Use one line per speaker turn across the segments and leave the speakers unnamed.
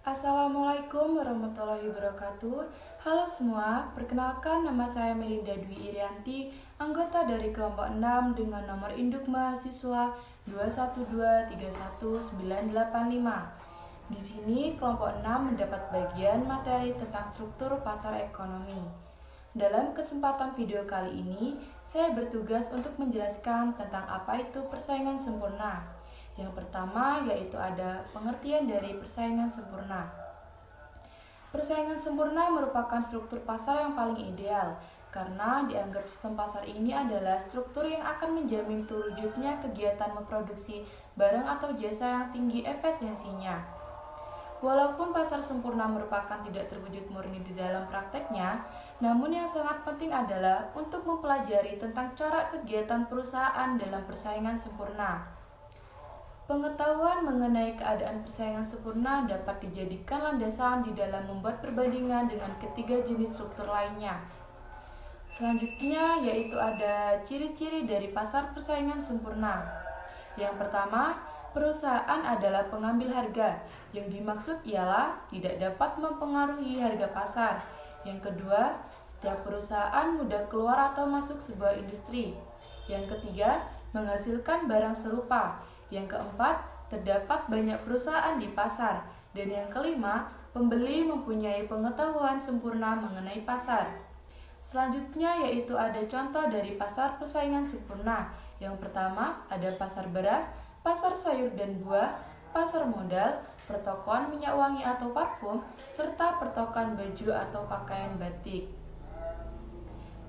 Assalamualaikum warahmatullahi wabarakatuh. Halo semua, perkenalkan nama saya Melinda Dwi Irianti, anggota dari kelompok 6 dengan nomor induk mahasiswa 212319185. Di sini kelompok 6 mendapat bagian materi tentang struktur pasar ekonomi. Dalam kesempatan video kali ini, saya bertugas untuk menjelaskan tentang apa itu persaingan sempurna. Yang pertama yaitu ada pengertian dari persaingan sempurna. Persaingan sempurna merupakan struktur pasar yang paling ideal karena dianggap sistem pasar ini adalah struktur yang akan menjamin terwujudnya kegiatan memproduksi barang atau jasa yang tinggi efisiensinya. Walaupun pasar sempurna merupakan tidak terwujud murni di dalam prakteknya, namun yang sangat penting adalah untuk mempelajari tentang cara kegiatan perusahaan dalam persaingan sempurna. Pengetahuan mengenai keadaan persaingan sempurna dapat dijadikan landasan di dalam membuat perbandingan dengan ketiga jenis struktur lainnya. Selanjutnya yaitu ada ciri-ciri dari pasar persaingan sempurna. Yang pertama, perusahaan adalah pengambil harga. Yang dimaksud ialah tidak dapat mempengaruhi harga pasar. Yang kedua, setiap perusahaan mudah keluar atau masuk sebuah industri. Yang ketiga, menghasilkan barang serupa. Yang keempat, terdapat banyak perusahaan di pasar. Dan yang kelima, pembeli mempunyai pengetahuan sempurna mengenai pasar. Selanjutnya yaitu ada contoh dari pasar persaingan sempurna. Yang pertama ada pasar beras, pasar sayur dan buah, pasar modal, pertokoan minyak wangi atau parfum, serta pertokoan baju atau pakaian batik.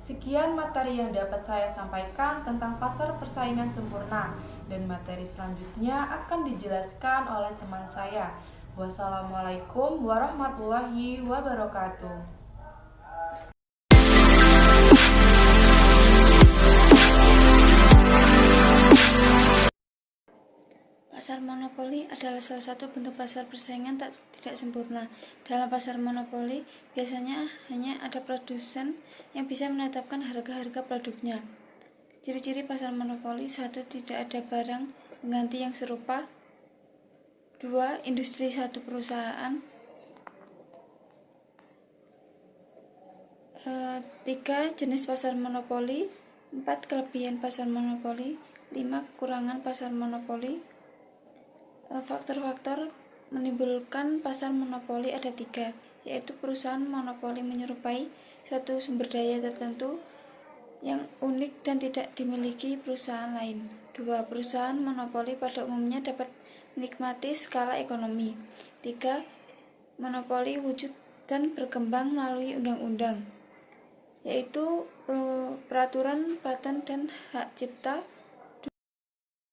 Sekian materi yang dapat saya sampaikan tentang pasar persaingan sempurna, dan materi selanjutnya akan dijelaskan oleh teman saya. Wassalamualaikum warahmatullahi wabarakatuh.
Pasar monopoli adalah salah satu bentuk pasar persaingan tidak sempurna. Dalam pasar monopoli, biasanya hanya ada produsen yang bisa menetapkan harga-harga produknya. Ciri-ciri pasar monopoli: 1. Tidak ada barang pengganti yang serupa. 2. Industri satu perusahaan. 3. Jenis pasar monopoli. 4. Kelebihan pasar monopoli. 5. Kekurangan pasar monopoli. Faktor-faktor menimbulkan pasar monopoli ada 3, yaitu perusahaan monopoli menyerupai suatu sumber daya tertentu yang unik dan tidak dimiliki perusahaan lain. 2. Perusahaan monopoli pada umumnya dapat menikmati skala ekonomi. 3. Monopoli wujud dan berkembang melalui undang-undang, yaitu peraturan paten dan hak cipta.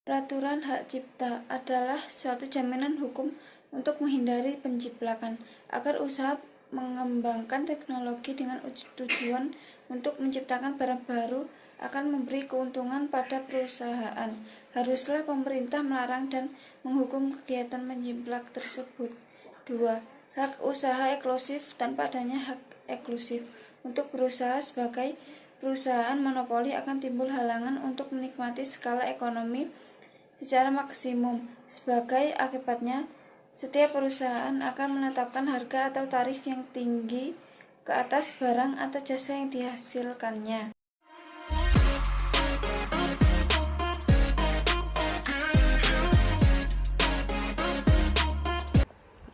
Peraturan hak cipta adalah suatu jaminan hukum untuk menghindari penjiplakan, agar usaha mengembangkan teknologi dengan tujuan untuk menciptakan barang baru akan memberi keuntungan pada perusahaan. Haruslah pemerintah melarang dan menghukum kegiatan menjiplak tersebut. 2. Hak usaha eksklusif. Tanpa adanya hak eksklusif untuk berusaha sebagai perusahaan monopoli akan timbul halangan untuk menikmati skala ekonomi secara maksimum. Sebagai akibatnya, setiap perusahaan akan menetapkan harga atau tarif yang tinggi ke atas barang atau jasa yang dihasilkannya.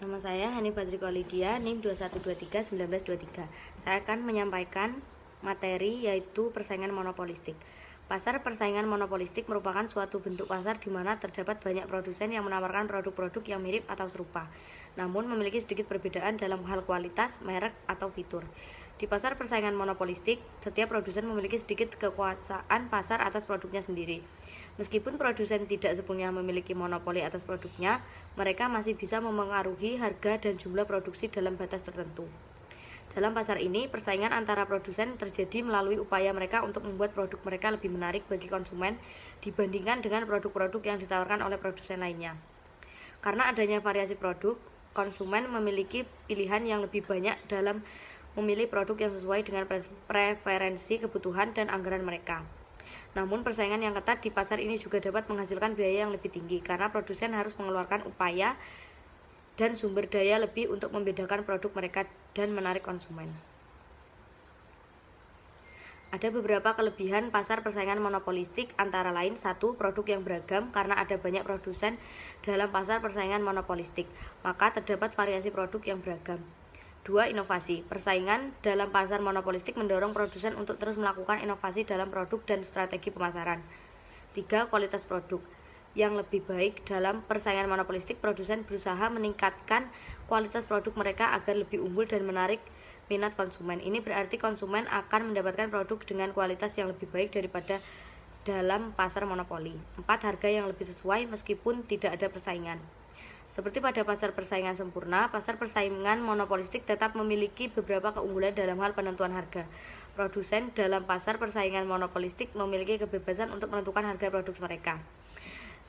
Nama saya Hani Fazri Kolidia, NIM 21231923. Saya akan menyampaikan materi yaitu persaingan monopolistik. Pasar persaingan monopolistik merupakan suatu bentuk pasar di mana terdapat banyak produsen yang menawarkan produk-produk yang mirip atau serupa, namun memiliki sedikit perbedaan dalam hal kualitas, merek, atau fitur. Di pasar persaingan monopolistik, setiap produsen memiliki sedikit kekuasaan pasar atas produknya sendiri. Meskipun produsen tidak sepenuhnya memiliki monopoli atas produknya, mereka masih bisa memengaruhi harga dan jumlah produksi dalam batas tertentu. Dalam pasar ini, persaingan antara produsen terjadi melalui upaya mereka untuk membuat produk mereka lebih menarik bagi konsumen dibandingkan dengan produk-produk yang ditawarkan oleh produsen lainnya. Karena adanya variasi produk, konsumen memiliki pilihan yang lebih banyak dalam memilih produk yang sesuai dengan preferensi, kebutuhan, dan anggaran mereka. Namun persaingan yang ketat di pasar ini juga dapat menghasilkan biaya yang lebih tinggi karena produsen harus mengeluarkan upaya dan sumber daya lebih untuk membedakan produk mereka dan menarik konsumen. Ada beberapa kelebihan pasar persaingan monopolistik, antara lain: 1. Produk yang beragam. Karena ada banyak produsen dalam pasar persaingan monopolistik, maka terdapat variasi produk yang beragam. 2. Inovasi. Persaingan dalam pasar monopolistik mendorong produsen untuk terus melakukan inovasi dalam produk dan strategi pemasaran. 3. Kualitas produk yang lebih baik. Dalam persaingan monopolistik, produsen berusaha meningkatkan kualitas produk mereka agar lebih unggul dan menarik minat konsumen. Ini berarti konsumen akan mendapatkan produk dengan kualitas yang lebih baik daripada dalam pasar monopoli. 4. Harga yang lebih sesuai meskipun tidak ada persaingan. Seperti pada pasar persaingan sempurna, pasar persaingan monopolistik tetap memiliki beberapa keunggulan dalam hal penentuan harga. Produsen dalam pasar persaingan monopolistik memiliki kebebasan untuk menentukan harga produk mereka.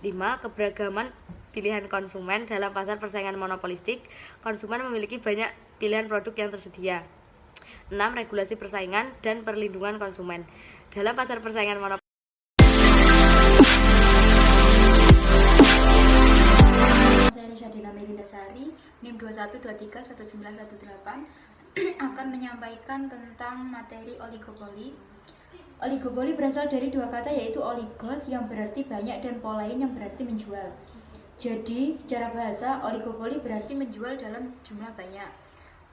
5. Keberagaman pilihan konsumen. Dalam pasar persaingan monopolistik, konsumen memiliki banyak pilihan produk yang tersedia. 6. Regulasi persaingan dan perlindungan konsumen. Dalam pasar persaingan monopolistik,
saya Syadina Melindasari, NIM 21231918 akan menyampaikan tentang materi oligopoli. Oligopoli berasal dari dua kata, yaitu oligos yang berarti banyak dan polain yang berarti menjual. Jadi, secara bahasa, oligopoli berarti menjual dalam jumlah banyak.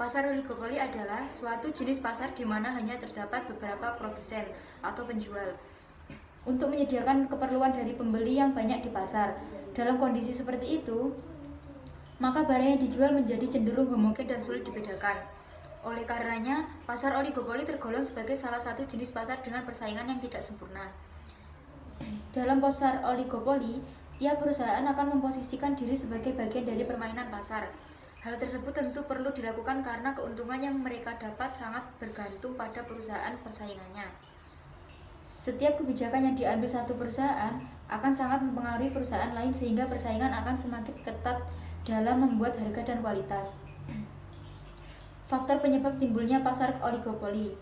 Pasar oligopoli adalah suatu jenis pasar di mana hanya terdapat beberapa produsen atau penjual untuk menyediakan keperluan dari pembeli yang banyak di pasar. Dalam kondisi seperti itu, maka barang yang dijual menjadi cenderung homogen dan sulit dibedakan. Oleh karenanya, pasar oligopoli tergolong sebagai salah satu jenis pasar dengan persaingan yang tidak sempurna. Dalam pasar oligopoli, tiap perusahaan akan memposisikan diri sebagai bagian dari permainan pasar. Hal tersebut tentu perlu dilakukan karena keuntungan yang mereka dapat sangat bergantung pada perusahaan persaingannya. Setiap kebijakan yang diambil satu perusahaan akan sangat mempengaruhi perusahaan lain, sehingga persaingan akan semakin ketat dalam membuat harga dan kualitas. Faktor penyebab timbulnya pasar oligopoli: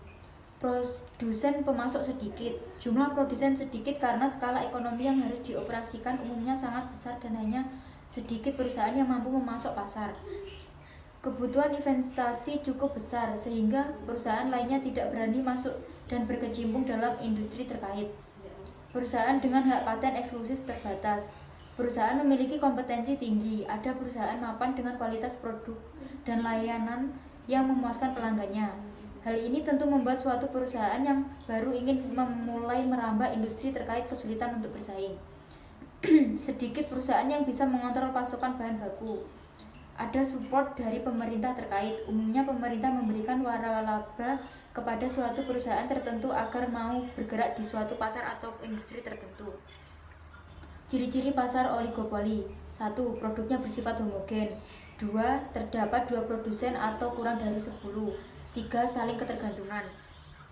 produsen pemasok sedikit. Jumlah produsen sedikit karena skala ekonomi yang harus dioperasikan umumnya sangat besar dan hanya sedikit perusahaan yang mampu memasok pasar. Kebutuhan investasi cukup besar sehingga perusahaan lainnya tidak berani masuk dan berkecimpung dalam industri terkait. Perusahaan dengan hak paten eksklusif terbatas. Perusahaan memiliki kompetensi tinggi. Ada perusahaan mapan dengan kualitas produk dan layanan yang memuaskan pelanggannya. Hal ini tentu membuat suatu perusahaan yang baru ingin memulai merambah industri terkait kesulitan untuk bersaing. Sedikit perusahaan yang bisa mengontrol pasokan bahan baku. Ada support dari pemerintah terkait. Umumnya pemerintah memberikan waralaba kepada suatu perusahaan tertentu agar mau bergerak di suatu pasar atau industri tertentu. Ciri-ciri pasar oligopoli: 1. Produknya bersifat homogen. 2. Terdapat 2 produsen atau kurang dari 10. 3. Saling ketergantungan.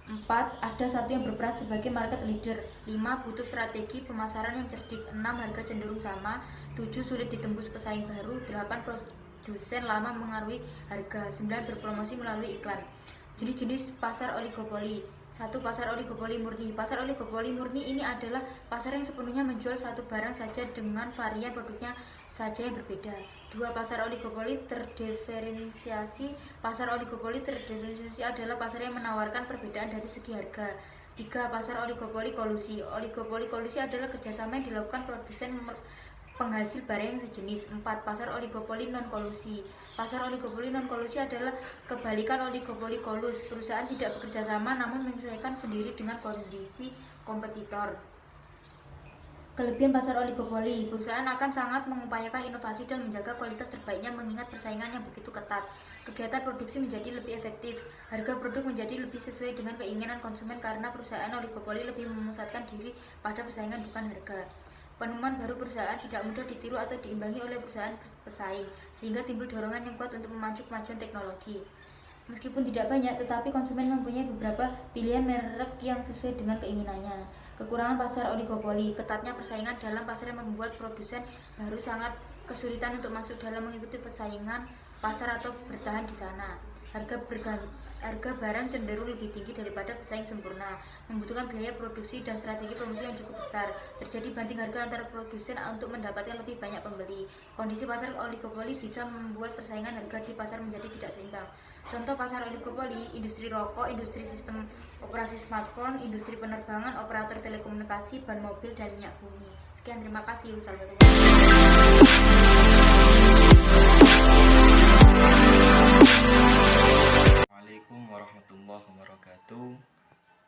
4. Ada satu yang berperan sebagai market leader. 5. Butuh strategi pemasaran yang cerdik. 6. Harga cenderung sama. 7. Sulit ditembus pesaing baru. 8. Produsen lama mengaruhi harga. 9. Berpromosi melalui iklan. Jenis-jenis pasar oligopoli. 1. Pasar oligopoli murni. Pasar oligopoli murni ini adalah pasar yang sepenuhnya menjual satu barang saja dengan varian produknya saja yang berbeda. 2. Pasar oligopoli terdiferensiasi. Pasar oligopoli terdiferensiasi adalah pasar yang menawarkan perbedaan dari segi harga. 3. Pasar oligopoli kolusi. Oligopoli kolusi adalah kerjasama yang dilakukan produsen penghasil barang yang sejenis. 4. Pasar oligopoli non-kolusi. Pasar oligopoli non-kolusi adalah kebalikan oligopoli kolus. Perusahaan tidak bekerja sama namun menyesuaikan sendiri dengan kondisi kompetitor. Kelebihan pasar oligopoli: perusahaan akan sangat mengupayakan inovasi dan menjaga kualitas terbaiknya mengingat persaingan yang begitu ketat. Kegiatan produksi menjadi lebih efektif. Harga produk menjadi lebih sesuai dengan keinginan konsumen karena perusahaan oligopoli lebih memusatkan diri pada persaingan bukan harga. Penemuan baru perusahaan tidak mudah ditiru atau diimbangi oleh perusahaan pesaing, sehingga timbul dorongan yang kuat untuk memacu kemajuan teknologi. Meskipun tidak banyak, tetapi konsumen mempunyai beberapa pilihan merek yang sesuai dengan keinginannya. Kekurangan pasar oligopoli: ketatnya persaingan dalam pasar yang membuat produsen baru sangat kesulitan untuk masuk dalam mengikuti persaingan pasar atau bertahan di sana. harga barang cenderung lebih tinggi daripada pesaing sempurna, membutuhkan biaya produksi dan strategi promosi yang cukup besar. Terjadi banting harga antara produsen untuk mendapatkan lebih banyak pembeli. Kondisi pasar oligopoli bisa membuat persaingan harga di pasar menjadi tidak seimbang. Contoh pasar oligopoli: industri rokok, industri sistem operasi smartphone, industri penerbangan, operator telekomunikasi, ban mobil, dan minyak bumi. Sekian, terima kasih. Wassalamualaikum.
Assalamualaikum warahmatullahi wabarakatuh.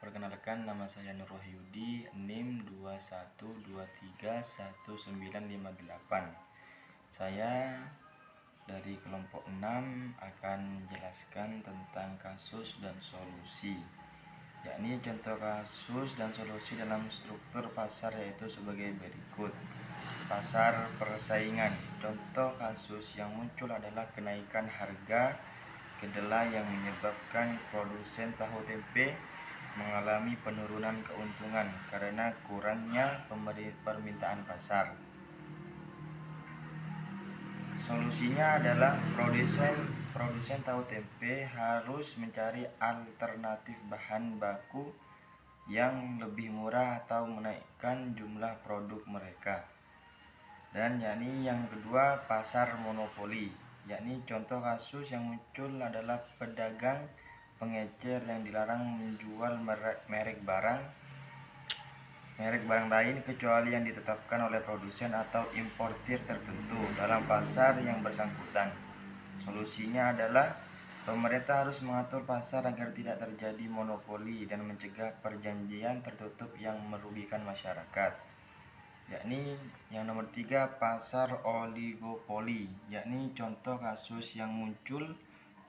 Perkenalkan, nama saya Nur Wahyudi, NIM 21231958. Saya dari kelompok 6 akan menjelaskan tentang kasus dan solusi, yakni contoh kasus dan solusi dalam struktur pasar yaitu sebagai berikut. Pasar persaingan. Contoh kasus yang muncul adalah kenaikan harga kedelai yang menyebabkan produsen tahu tempe mengalami penurunan keuntungan karena kurangnya permintaan pasar. Solusinya adalah produsen tahu tempe harus mencari alternatif bahan baku yang lebih murah atau menaikkan jumlah produk mereka. Dan yakni yang kedua, pasar monopoli, yakni contoh kasus yang muncul adalah pedagang pengecer yang dilarang menjual merek barang lain kecuali yang ditetapkan oleh produsen atau importir tertentu dalam pasar yang bersangkutan. Solusinya adalah pemerintah harus mengatur pasar agar tidak terjadi monopoli dan mencegah perjanjian tertutup yang merugikan masyarakat. Yakni yang nomor 3, pasar oligopoli, yakni contoh kasus yang muncul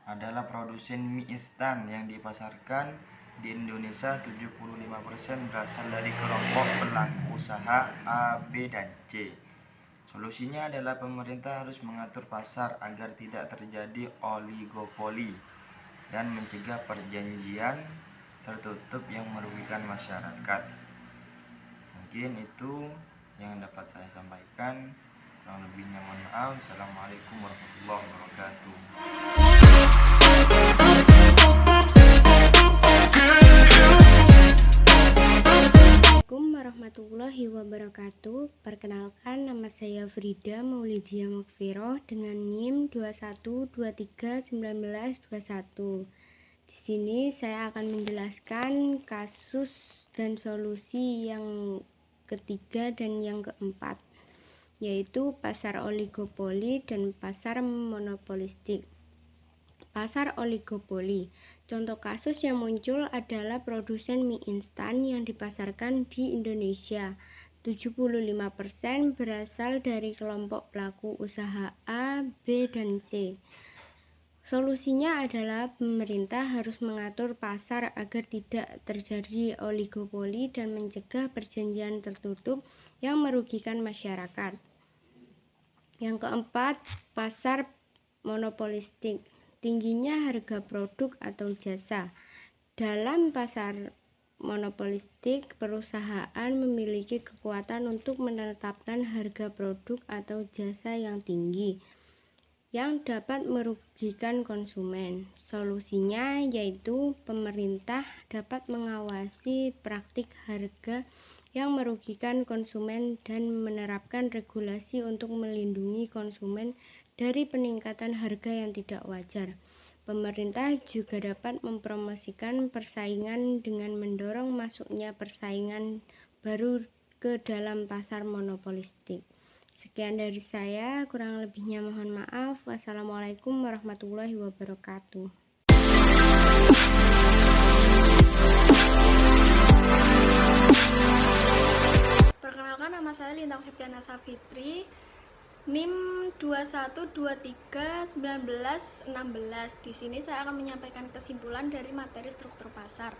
adalah produsen mie instan yang dipasarkan di Indonesia. 75% berasal dari kelompok pelaku usaha A, B, dan C. Solusinya adalah pemerintah harus mengatur pasar agar tidak terjadi oligopoli dan mencegah perjanjian tertutup yang merugikan masyarakat. Mungkin itu yang dapat saya sampaikan. Kurang lebihnya mohon maaf. Assalamualaikum warahmatullahi wabarakatuh.
Assalamualaikum warahmatullahi wabarakatuh. Perkenalkan, nama saya Frida Maulidia Mukfiroh dengan NIM 21231921. Di sini saya akan menjelaskan kasus dan solusi yang ketiga dan yang keempat, yaitu pasar oligopoli dan pasar monopolistik. Pasar oligopoli. Contoh kasus yang muncul adalah produsen mie instan yang dipasarkan di Indonesia. 75% berasal dari kelompok pelaku usaha A, B, dan C. Solusinya adalah pemerintah harus mengatur pasar agar tidak terjadi oligopoli dan mencegah perjanjian tertutup yang merugikan masyarakat. Yang keempat, pasar monopolistik. Tingginya harga produk atau jasa. Dalam pasar monopolistik, perusahaan memiliki kekuatan untuk menetapkan harga produk atau jasa yang tinggi yang dapat merugikan konsumen. Solusinya yaitu pemerintah dapat mengawasi praktik harga yang merugikan konsumen dan menerapkan regulasi untuk melindungi konsumen dari peningkatan harga yang tidak wajar. Pemerintah juga dapat mempromosikan persaingan dengan mendorong masuknya persaingan baru ke dalam pasar monopolistik. Sekian dari saya, kurang lebihnya mohon maaf. Wassalamualaikum warahmatullahi wabarakatuh.
Perkenalkan, nama saya Lintang Septiana Safitri, NIM 21231916. Di sini saya akan menyampaikan kesimpulan dari materi struktur pasar.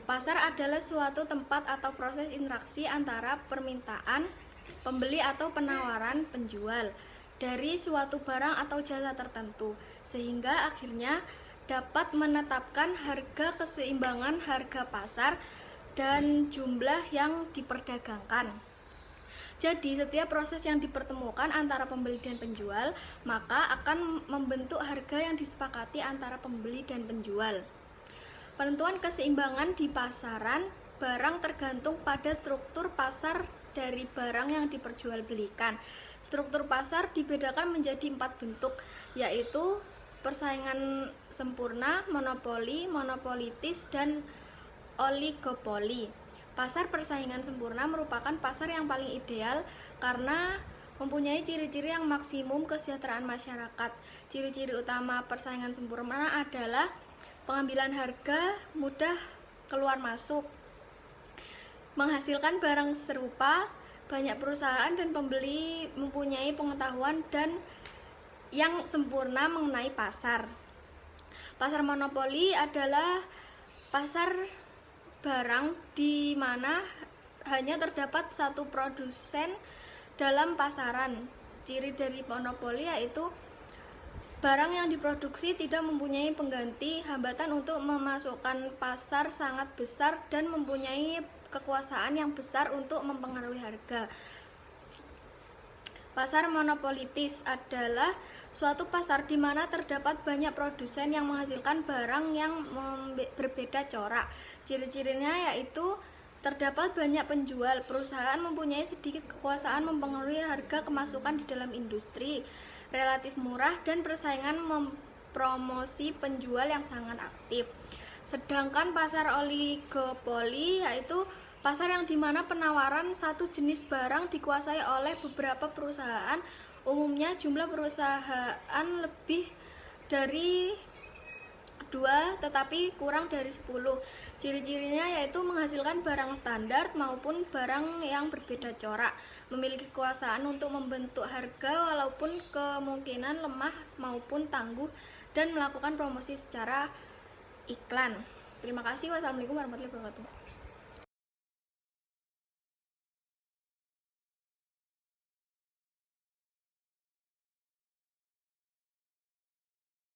Pasar adalah suatu tempat atau proses interaksi antara permintaan, pembeli atau penawaran penjual dari suatu barang atau jasa tertentu, sehingga akhirnya dapat menetapkan harga keseimbangan harga pasar dan jumlah yang diperdagangkan. Jadi setiap proses yang dipertemukan antara pembeli dan penjual maka akan membentuk harga yang disepakati antara pembeli dan penjual. Penentuan keseimbangan di pasaran barang tergantung pada struktur pasar dari barang yang diperjualbelikan. Struktur pasar dibedakan menjadi 4 bentuk, yaitu persaingan sempurna, monopoli, monopolitis, dan oligopoli. Pasar persaingan sempurna merupakan pasar yang paling ideal karena mempunyai ciri-ciri yang maksimum kesejahteraan masyarakat. Ciri-ciri utama persaingan sempurna adalah pengambilan harga mudah keluar masuk, menghasilkan barang serupa, banyak perusahaan dan pembeli mempunyai pengetahuan dan yang sempurna mengenai pasar. Pasar monopoli adalah pasar barang di mana hanya terdapat satu produsen dalam pasaran. Ciri dari monopoli yaitu barang yang diproduksi tidak mempunyai pengganti, hambatan untuk memasukkan pasar sangat besar, dan mempunyai kekuasaan yang besar untuk mempengaruhi harga. Pasar monopolitis adalah suatu pasar di mana terdapat banyak produsen yang menghasilkan barang yang berbeda corak. Ciri-cirinya yaitu terdapat banyak penjual, perusahaan mempunyai sedikit kekuasaan mempengaruhi harga kemasukan di dalam industri, relatif murah, dan persaingan mempromosi penjual yang sangat aktif. Sedangkan pasar oligopoli yaitu pasar yang dimana penawaran satu jenis barang dikuasai oleh beberapa perusahaan, umumnya jumlah perusahaan lebih dari 2 tetapi kurang dari 10. Ciri-cirinya yaitu menghasilkan barang standar maupun barang yang berbeda corak, memiliki kekuasaan untuk membentuk harga walaupun kemungkinan lemah maupun tangguh, dan melakukan promosi secara iklan. Terima kasih. Wassalamualaikum warahmatullahi wabarakatuh.